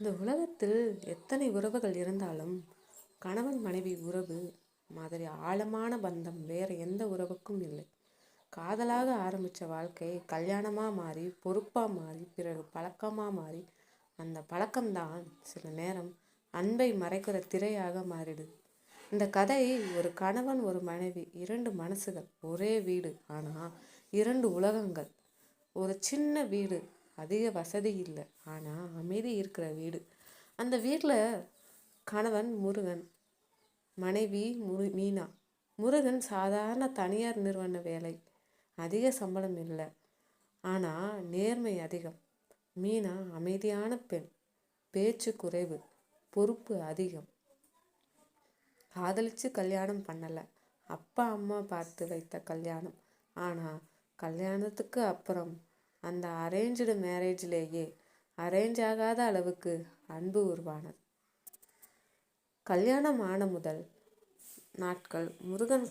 இந்த உலகத்தில் எத்தனை உறவுகள் இருந்தாலும் கணவன் மனைவி உறவு மாதிரி ஆழமான பந்தம் வேற எந்த உறவுக்கும் இல்லை. காதலாக ஆரம்பித்த வாழ்க்கை கல்யாணமாக மாறி பொறுப்பாக மாறி பிறகு பழக்கமாக மாறி அந்த பழக்கம்தான் சில நேரம் அன்பை மறைக்கிற திரையாக மாறிடுது. இந்த கதை ஒரு கணவன் ஒரு மனைவி, இரண்டு மனசுகள், ஒரே வீடு, ஆனால் இரண்டு உலகங்கள். ஒரு சின்ன வீடு, அதிக வசதி இல்லை, ஆனால் அமைதி இருக்கிற வீடு. அந்த வீட்டில் கணவன் முருகன், மனைவி மீனா. முருகன் சாதாரண தனியார் நிறுவன வேலை, அதிக சம்பளம் இல்லை, ஆனால் நேர்மை அதிகம். மீனா அமைதியான பெண், பேச்சு குறைவு, பொறுப்பு அதிகம். காதலிச்சு கல்யாணம் பண்ணலை, அப்பா அம்மா பார்த்து வைத்த கல்யாணம். ஆனால் கல்யாணத்துக்கு அப்புறம் அந்த அரேஞ்சு மேரேஜ்லேயே அரேஞ்ச் ஆகாத அளவுக்கு அன்பு உருவானது. கல்யாணம் ஆன முதல் நாட்கள் முருகன்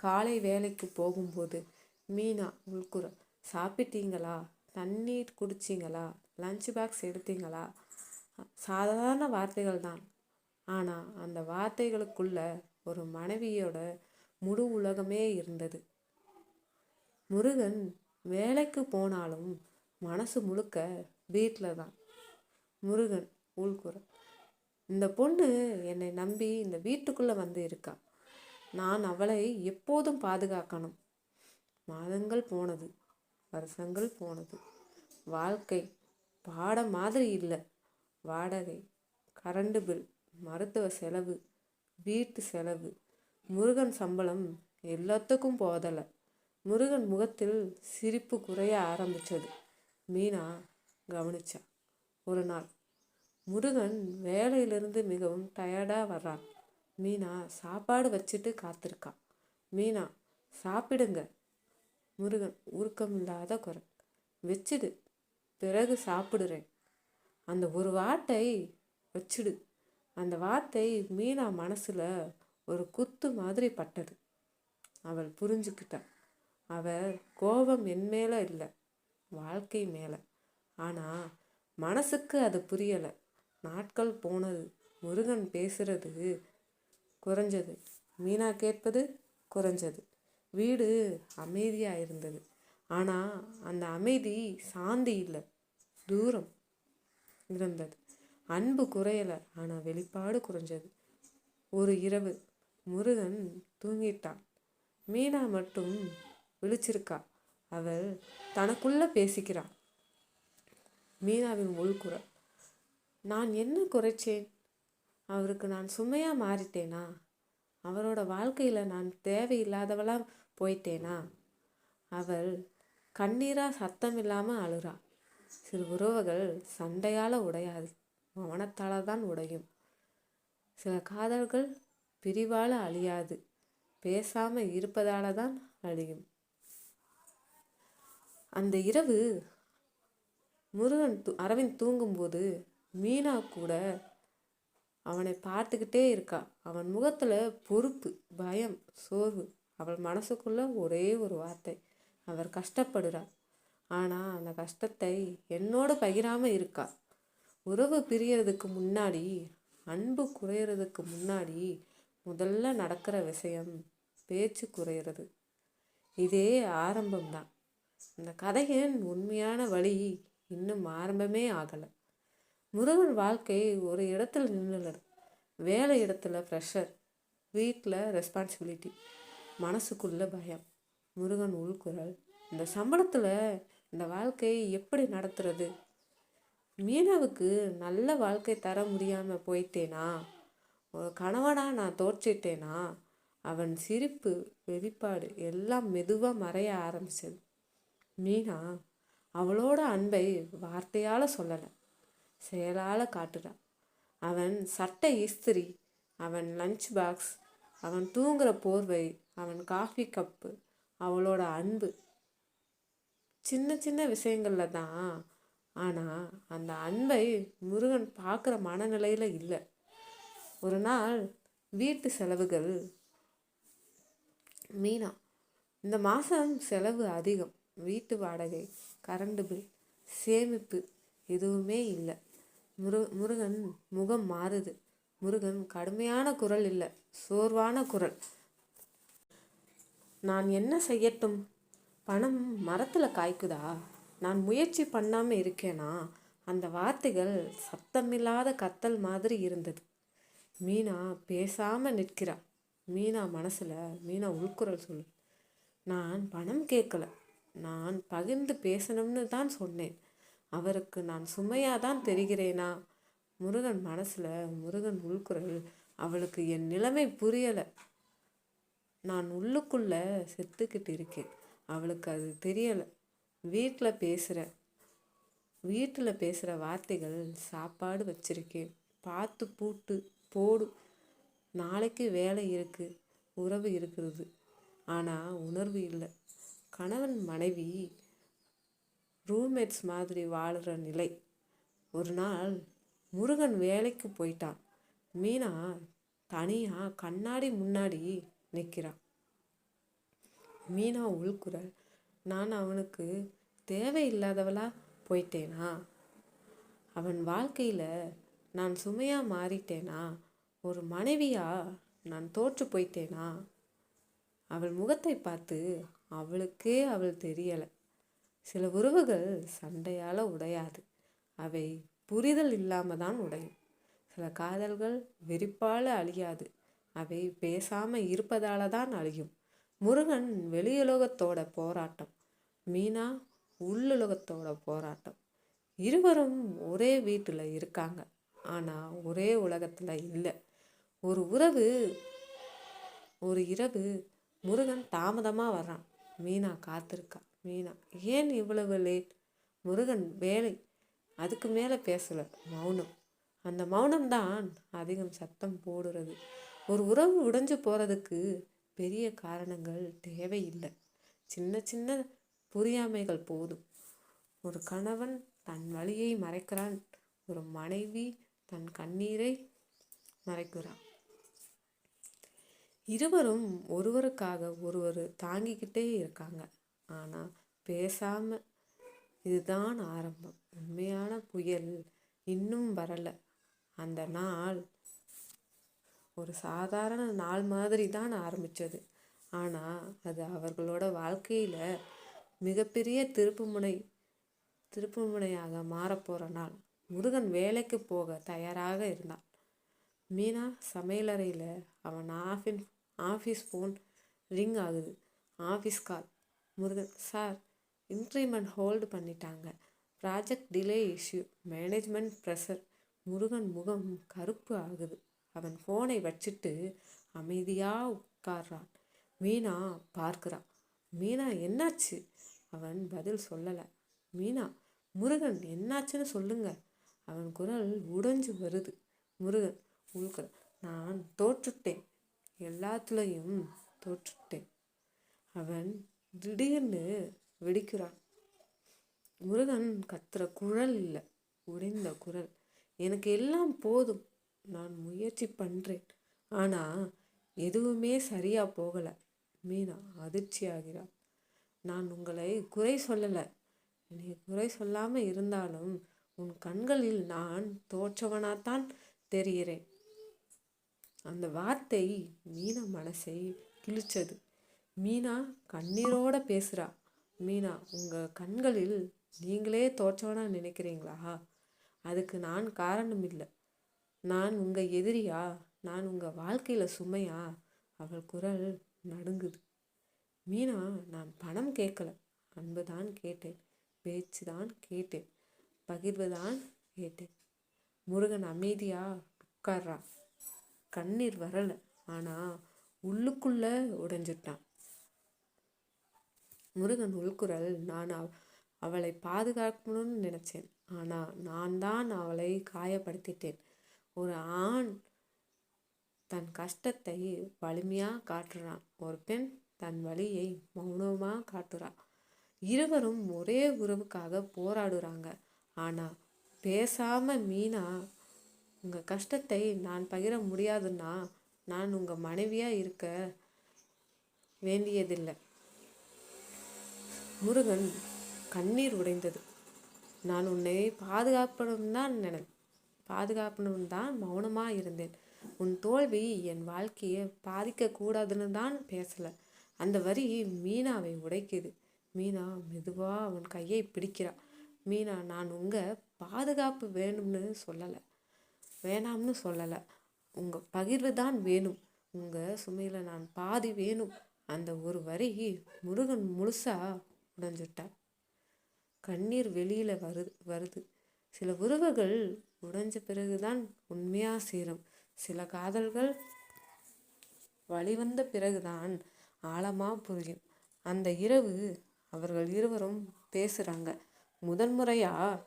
காலை வேலைக்கு போகும்போது மீனா உள்குற, சாப்பிட்டீங்களா, தண்ணீர் குடிச்சிங்களா, லஞ்ச் பாக்ஸ் எடுத்தீங்களா, சாதாரண வார்த்தைகள் தான். ஆனால் அந்த வார்த்தைகளுக்குள்ள ஒரு மனைவியோட முழு உலகமே இருந்தது. முருகன் வேலைக்கு போனாலும் மனசு முழுக்க வீட்டில் தான். முருகன் உள்குற, இந்த பொண்ணு என்னை நம்பி இந்த வீட்டுக்குள்ளே வந்து இருக்கா, நான் அவளை எப்போதும் பாதுகாக்கணும். மாதங்கள் போனது, வருஷங்கள் போனது. வாழ்க்கை பாடம் மாதிரி இல்லை. வாடகை, கரண்டு பில், மருத்துவ செலவு, வீட்டு செலவு. முருகன் சம்பளம் எல்லாத்துக்கும் போதலை. முருகன் முகத்தில் சிரிப்பு குறைய ஆரம்பித்தது. மீனா கவனிச்சா. ஒரு நாள் முருகன் வேலையிலிருந்து மிகவும் டயர்டாக வர்றான். மீனா சாப்பாடு வச்சுட்டு காத்திருக்கா. மீனா, சாப்பிடுங்க. முருகன் உருக்கமில்லாத குரல், வச்சுடு, பிறகு சாப்பிடுறேன். அந்த ஒரு வார்த்தை, வச்சுடு, அந்த வார்த்தை மீனா மனசுல ஒரு குத்து மாதிரி பட்டது. அவள் புரிஞ்சுக்கிட்டா. அவள் கோபம் என் மேலே இல்லை, வாழ்க்கை மேலே. ஆனால் மனசுக்கு அது புரியலை. நாட்கள் போனது. முருகன் பேசுறது குறைஞ்சது, மீனா கேட்பது குறைஞ்சது. வீடு அமைதியாக இருந்தது. ஆனால் அந்த அமைதி சாந்தி இல்லை, தூரம் இருந்தது. அன்பு குறையலை, ஆனால் வெளிப்பாடு குறைஞ்சது. ஒரு இரவு முருகன் தூங்கிட்டான். மீனா மட்டும் விழிச்சிருக்கா. அவள் தனக்குள்ள பேசிக்கிறான். மீனாவின் உள்குரல், நான் என்ன குறைச்சேன்? அவருக்கு நான் சுமையாக மாறிட்டேனா? அவரோட வாழ்க்கையில் நான் தேவையில்லாதவளா போயிட்டேனா? அவள் கண்ணீராக சத்தம் இல்லாமல் அழுறா. சில உறவுகள் சண்டையால் உடையாது, மௌனத்தால் தான் உடையும். சில காதல்கள் பிரிவால் அழியாது, பேசாமல் இருப்பதால தான் அழியும். அந்த இரவு முருகன் அரவிந்த் தூங்கும்போது மீனா கூட அவனை பார்த்துக்கிட்டே இருக்கா. அவன் முகத்தில் பொறுப்பு, பயம், சோர்வு. அவள் மனசுக்குள்ள ஒரே ஒரு வார்த்தை, அவர் கஷ்டப்படுறார், ஆனால் அந்த கஷ்டத்தை என்னோடு பகிராமல் இருக்கா. உறவு பிரியறதுக்கு முன்னாடி, அன்பு குறையிறதுக்கு முன்னாடி முதல்ல நடக்கிற விஷயம் பேச்சு குறையிறது. இதே ஆரம்பம்தான். இந்த கதையின் உண்மையான வழி இன்னும் ஆரம்பமே ஆகலை. முருகன் வாழ்க்கை ஒரு இடத்துல நின்றுடுது. வேலை இடத்துல ப்ரெஷர், வீட்டில் ரெஸ்பான்சிபிலிட்டி, மனசுக்குள்ள பயம். முருகன் உள்குரல், இந்த சம்பளத்தில் இந்த வாழ்க்கையை எப்படி நடத்துறது? மீனாவுக்கு நல்ல வாழ்க்கை தர முடியாமல் போயிட்டேனா? ஒரு கணவனாக நான் தோற்றிட்டேனா? அவன் சிரிப்பு, வெளிப்பாடு எல்லாம் மெதுவாக மறைய ஆரம்பிச்சது. மீனா அவளோட அன்பை வார்த்தையால் சொல்லலை, செயலால் காட்டுறா. அவன் சட்டை இஸ்திரி, அவன் லஞ்ச் பாக்ஸ், அவன் தூங்குற போர்வை, அவன் காஃபி கப்பு, அவளோட அன்பு சின்ன சின்ன விஷயங்கள்ல தான். ஆனால் அந்த அன்பை முருகன் பார்க்குற மனநிலையில் இல்லை. ஒரு நாள் வீட்டு செலவுகள். மீனா, இந்த மாதம் செலவு அதிகம். வீட்டு வாடகை, கரண்டு பில், சேமிப்பு எதுவுமே இல்லை. முருகன் முகம் மாறுது. முருகன் கடுமையான குரல் இல்லை, சோர்வான குரல். நான் என்ன செய்யட்டும்? பணம் மரத்தில் காய்க்குதா? நான் முயற்சி பண்ணாமல் இருக்கேனா? அந்த வார்த்தைகள் சத்தமில்லாத கத்தல் மாதிரி இருந்தது. மீனா பேசாமல் நிற்கிறா. மீனா உள்குரல் சொல்லு. நான் பணம் கேட்கல, நான் பகிர்ந்து பேசணும்னு தான் சொன்னேன். அவருக்கு நான் சுமையாக தான் தெரிகிறேனா? முருகன் உள்குரல், அவளுக்கு என் நிலைமை புரியலை. நான் உள்ளுக்குள்ள செத்துக்கிட்டு இருக்கேன், அவளுக்கு அது தெரியலை. வீட்டில் பேசுகிற வார்த்தைகள், சாப்பாடு வச்சிருக்கேன், பார்த்து பூட்டு போடு, நாளைக்கு வேலை இருக்குது, உறவு இருக்கிறது, ஆனால் உணர்வு இல்லை. கணவன் மனைவி ரூம்மேட்ஸ் மாதிரி வாழ்கிற நிலை. ஒரு நாள் முருகன் வேலைக்கு போயிட்டான். மீனா தனியாக கண்ணாடி முன்னாடி நிற்கிறான். மீனா உள்குரல், நான் அவனுக்கு தேவையில்லாதவளா போயிட்டேனா? அவன் வாழ்க்கையில் நான் சுமையாக மாறிட்டேனா? ஒரு மனைவியா நான் தோற்று போயிட்டேனா? அவள் முகத்தை பார்த்து அவள் தெரியலை. சில உறவுகள் சண்டையால் உடையாது, அவை புரிதல் இல்லாமல் தான் உடையும். சில காதல்கள் வெறுப்பால் அழியாது, அவை பேசாமல் இருப்பதால தான் அழியும். முருகன் வெளியுலகத்தோட போராட்டம், மீனா உள்ளுலகத்தோட போராட்டம். இருவரும் ஒரே வீட்டில் இருக்காங்க, ஆனால் ஒரே உலகத்தில் இல்லை. ஒரு இரவு முருகன் தாமதமாக வர்றான். மீனா காத்திருக்கா. மீனா, ஏன் இவ்வளவு லேட்? முருகன், வேலை. அதுக்கு மேலே பேசலை, மௌனம். அந்த மௌனம்தான் அதிகம் சத்தம் போடுறது. ஒரு உறவு உடைஞ்சு போகிறதுக்கு பெரிய காரணங்கள் தேவையில்லை, சின்ன சின்ன புரியாமைகள் போதும். ஒரு கணவன் தன் வலியை மறைக்கிறான், ஒரு மனைவி தன் கண்ணீரை மறைக்கிறான். இருவரும் ஒருவருக்காக ஒருவர் தாங்கிக்கிட்டே இருக்காங்க, ஆனால் பேசாமல். இதுதான் ஆரம்பம். உண்மையான புயல் இன்னும் வரலை. அந்த நாள் ஒரு சாதாரண நாள் மாதிரி தான் ஆரம்பித்தது, ஆனால் அது அவர்களோட வாழ்க்கையில் மிகப்பெரிய திருப்புமுனையாக மாறப்போகிற நாள். முருகன் வேலைக்கு போக தயாராக இருந்தான். மீனா சமையலறையில். அவன் ஆஃபீஸ் ஃபோன் ரிங் ஆகுது. ஆஃபீஸ் கால். முருகன், சார், இன்க்ரிமெண்ட் ஹோல்டு பண்ணிட்டாங்க, project delay issue, management pressure. Murugan முகம் கருப்பு ஆகுது. அவன் ஃபோனை வச்சுட்டு அமைதியாக உட்கார்றான். மீனா பார்க்குறான். மீனா, என்னாச்சு? அவன் பதில் சொல்லலை. மீனா, முருகன், என்னாச்சுன்னு சொல்லுங்க. அவன் குரல் உடைஞ்சு வருது. முருகன் உள்குரல், நான் தோற்றுட்டேன், எல்லாத்துலேயும் தோற்றுட்டேன். அவன் திடீர்னு வெடிக்கிறான். முருகன் கத்துற குரல் இல்லை, உடைந்த குரல். எனக்கு எல்லாம் போதும், நான் முயற்சி பண்ணுறேன், ஆனால் எதுவுமே சரியாக போகலை. மீனா அதிர்ச்சி ஆகிறாள். நான் உங்களை குறை சொல்லலை, நீ குறை சொல்லாமல் இருந்தாலும் உன் கண்களில் நான் தோற்றவனாத்தான் தெரிகிறேன். அந்த வார்த்தை மீனா மனசை கிழிச்சது. மீனா கண்ணீரோட பேசுகிறா. மீனா, உங்கள் கண்களில் நீங்களே தோற்றவனா நினைக்கிறீங்களா? அதுக்கு நான் காரணம் இல்லை. நான் உங்கள் எதிரியா? நான் உங்கள் வாழ்க்கையில் சுமையா? அவள் குரல் நடுங்குது. மீனா, நான் பணம் கேட்கல, அன்பு தான் கேட்டேன், பேச்சு தான் கேட்டேன், பகிர்வு தான் கேட்டேன். முருகன் அமைதியா உட்கார்றான். கண்ணீர் வரலை, ஆனால் உள்ளுக்குள்ள உடைஞ்சிட்டான். முருகன் உள்குரல், நான் அவளை பாதுகாக்கணும்னு நினச்சேன், ஆனால் நான் தான் அவளை காயப்படுத்திட்டேன். ஒரு ஆண் தன் கஷ்டத்தை வலிமையாக காட்டுறான், ஒரு பெண் தன் வலியை மௌனமாக காட்டுறான். இருவரும் ஒரே உறவுக்காக போராடுறாங்க, ஆனால் பேசாமல். மீனா, உங்கள் கஷ்டத்தை நான் பகிர முடியாதுன்னா நான் உங்கள் மனைவியாக இருக்க வேண்டியதில்லை. முருகன் கண்ணீர் உடைந்தது. நான் உன்னை பாதுகாப்பணும் தான் பாதுகாப்புன்னு தான் மௌனமாக இருந்தேன். உன் தோல்வி என் வாழ்க்கையை பாதிக்கக்கூடாதுன்னு தான் பேசலை. அந்த வரி மீனாவை உடைக்குது. மீனா மெதுவாக அவன் கையை பிடிக்கிறா. மீனா, நான் உங்கள் பாதுகாப்பு வேணாம்னு சொல்லலை. உங்கள் பகிர்வு தான் வேணும். உங்கள் சுமையில் நான் பாதி வேணும். அந்த ஒரு வரி முருகன் முழுசாக உடைஞ்சுட்டார். கண்ணீர் வெளியில் வருது. சில உறவுகள் உடைஞ்ச பிறகுதான் உண்மையாக சேரும். சில காதல்கள் வழிவந்த பிறகுதான் ஆழமாக புரியும். அந்த இரவு அவர்கள் இருவரும் பேசுகிறாங்க. முதன்முறையாக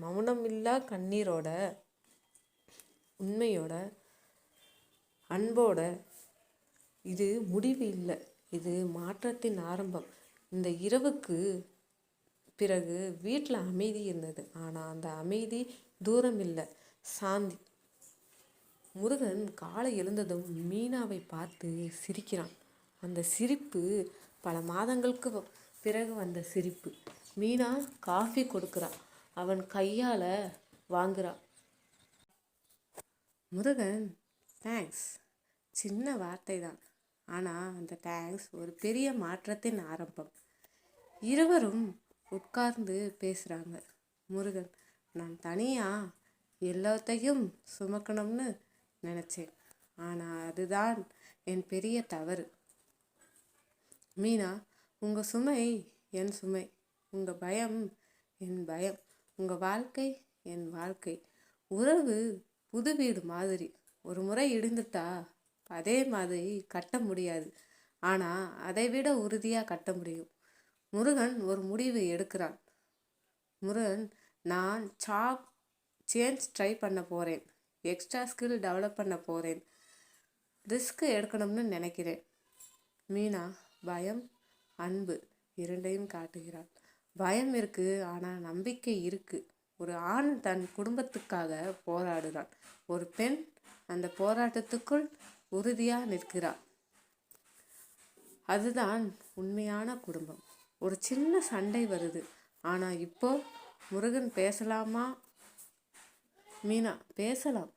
மௌனம் இல்லா கண்ணீரோட, உண்மையோட, அன்போட. இது முடிவு இல்லை, இது மாற்றத்தின் ஆரம்பம். இந்த இரவுக்கு பிறகு வீட்டில் அமைதி இருந்தது. ஆனால் அந்த அமைதி தூரம் இல்லை, சாந்தி. முருகன் காலை எழுந்ததும் மீனாவை பார்த்து சிரிக்கிறான். அந்த சிரிப்பு பல மாதங்களுக்கு பிறகு வந்த சிரிப்பு. மீனா காஃபி கொடுக்குறா. அவன் கையால் வாங்குறா. முருகன், தேங்க்ஸ். சின்ன வார்த்தை தான், ஆனால் அந்த தேங்க்ஸ் ஒரு பெரிய மாற்றத்தின் ஆரம்பம். இருவரும் உட்கார்ந்து பேசுகிறாங்க. முருகன், நான் தனியாக எல்லாத்தையும் சுமக்கணும்னு நினச்சேன். ஆனால் அதுதான் என் பெரிய தவறு. மீனா, உங்கள் சுமை என் சுமை, உங்கள் பயம் என் பயம், உங்கள் வாழ்க்கை என் வாழ்க்கை. உறவு புது வீடு மாதிரி. ஒரு முறை இடிந்துட்டா அதே மாதிரி கட்ட முடியாது, ஆனால் அதை விட உறுதியாக கட்ட முடியும். முருகன் ஒரு முடிவு எடுக்கிறான். முருகன், நான் சேஞ்ச் ட்ரை பண்ண போகிறேன். எக்ஸ்ட்ரா ஸ்கில் டெவலப் பண்ண போகிறேன். ரிஸ்க் எடுக்கணும்னு நினைக்கிறேன். மீனா பயம், அன்பு இரண்டையும் காட்டுகிறாள். பயம் இருக்குது, ஆனால் நம்பிக்கை இருக்குது. ஒரு ஆண் தன் குடும்பத்துக்காக போராடுறான். ஒரு பெண் அந்த போராட்டத்துக்குள் உறுதியாக நிற்கிறாள். அதுதான் உண்மையான குடும்பம். ஒரு சின்ன சண்டை வருது, ஆனால் இப்போ முருகன் பேசலாமா? மீனா, பேசலாம்.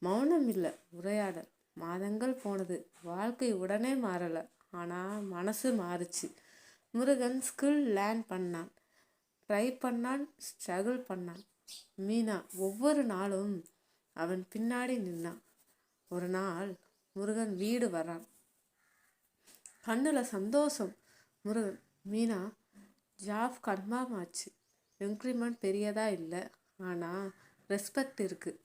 மௌனம் இல்லை, உரையாடல். மாதங்கள் போனது, வாழ்க்கை உடனே மாறலை, ஆனால் மனசு மாறுச்சு. முருகன் ஸ்கில் லேர்ன் பண்ணான், ட்ரை பண்ணான், ஸ்ட்ரகிள் பண்ணான். மீனா ஒவ்வொரு நாளும் அவன் பின்னாடி நின்னான். ஒரு நாள் முருகன் வீடு வரான். கண்ணில் சந்தோஷம். முருகன், மீனா ஜாப் கன்ஃபார்ம் ஆச்சு. இன்க்ரிமெண்ட் பெரியதாக இல்லை, ஆனால் ரெஸ்பெக்ட் இருக்குது.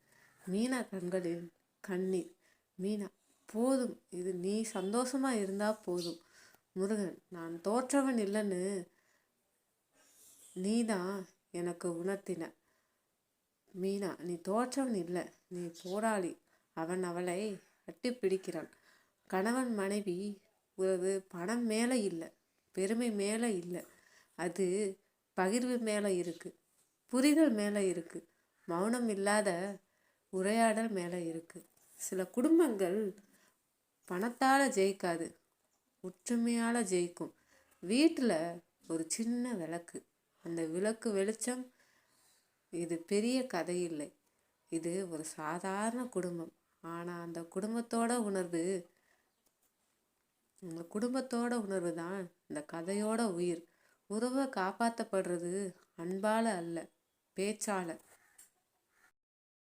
மீனா கண்களில் கண்ணீர். மீனா, போதும், இது நீ சந்தோஷமாக இருந்தால் போதும். முருகன், நான் தோற்றவன் இல்லைன்னு நீ தான் எனக்கு உணர்த்தின. மீனா, நீ தோற்றவன் இல்லை, நீ போராளி. அவன் அவளை அட்டி பிடிக்கிறான். கணவன் மனைவி உறவு பணம் மேலே இல்லை, பெருமை மேலே இல்லை, அது பகிர்வு மேலே இருக்குது, புரிதல் மேலே இருக்குது, மௌனம் இல்லாத உரையாடல் மேலே இருக்குது. சில குடும்பங்கள் பணத்தால் ஜெயிக்காது, ஒற்றுமையால் ஜெயிக்கும். வீட்டில் ஒரு சின்ன விளக்கு, அந்த விளக்கு வெளிச்சம். இது பெரிய கதை இல்லை, இது ஒரு சாதாரண குடும்பம். ஆனால் அந்த குடும்பத்தோட உணர்வு தான் இந்த கதையோட உயிர். உறவை காப்பாற்றப்படுறது அன்பால் அல்ல, பேச்சால.